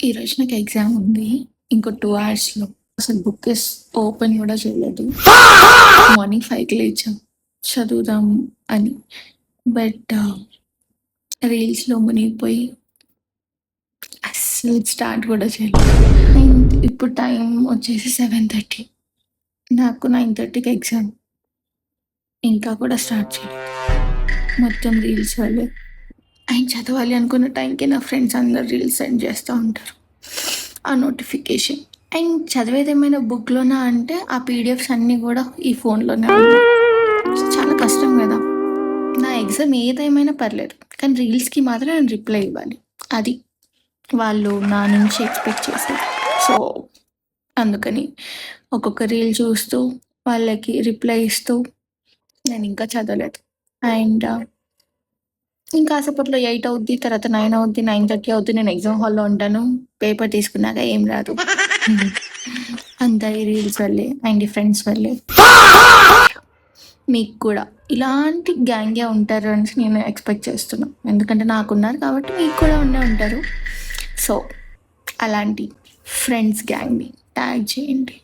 ఈరోజు నాకు ఎగ్జామ్ ఉంది. ఇంకో 2 అవర్స్‌లో. అసలు బుక్ ఓపెన్ గూడా చేయలేదు. మార్నింగ్ 5కి లేచా చదువుదాం అని. బట్ రీల్స్‌లో మునిగిపోయి అస్సలు స్టార్ట్ గూడా చేయలేదు. అండ్ ఇప్పుడు టైం వచ్చేసి 7:30. నాకు 9:30కి ఎగ్జామ్. ఇంకా కూడా స్టార్ట్ చేయలేదు. మొత్తం రీల్స్ వల్లే. అండ్ చదవాలి అనుకున్న టైంకి నా ఫ్రెండ్స్ అందరూ రీల్స్ సెండ్ చేస్తా ఉంటారు. ఆ నోటిఫికేషన్. అండ్ చదివేదేమైనా బుక్‌లోనా అంటే ఆ పీడిఎఫ్స్ అన్నీ గూడా ఈ ఫోన్‌లోనే ఉన్నాయి. సో, చాలా కష్టం గదా! నా ఎగ్జామ్ ఏదేమైనా పర్లేదు. కానీ రీల్స్‌కి మాత్రం నేను రిప్లై ఇవ్వాలి. అది వాళ్ళు నా నుంచి ఎక్స్‌పెక్ట్ చేసేది. సో, అందుకని ఒక్కొక్క రీల్ చూస్తూ, వాళ్ళకి రిప్లై ఇస్తూ నేనింకా చదవలేదు. అండ్ ఇంకాసేపట్లో 8 అవుద్ది. తర్వాత 9 అవుద్ది. 9:30 అవుద్ది. నేను ఎగ్జామ్ హాల్‌లో ఉంటాను. పేపర్ తీసుకున్నాక ఏం రాదు. అంతా ఈ రీల్స్ వల్లే అండ్ ఈ ఫ్రెండ్స్ వల్లే. మీకు కూడా ఇలాంటి గ్యాంగే ఉంటారు అనేసి నేను ఎక్స్‌పెక్ట్ చేస్తున్నా. ఎందుకంటే నాకున్నారు కాబట్టి మీకు కూడా ఉండే ఉంటారు. సో, అలాంటి ఫ్రెండ్స్ గ్యాంగ్‌ని ట్యాగ్ చేయండి.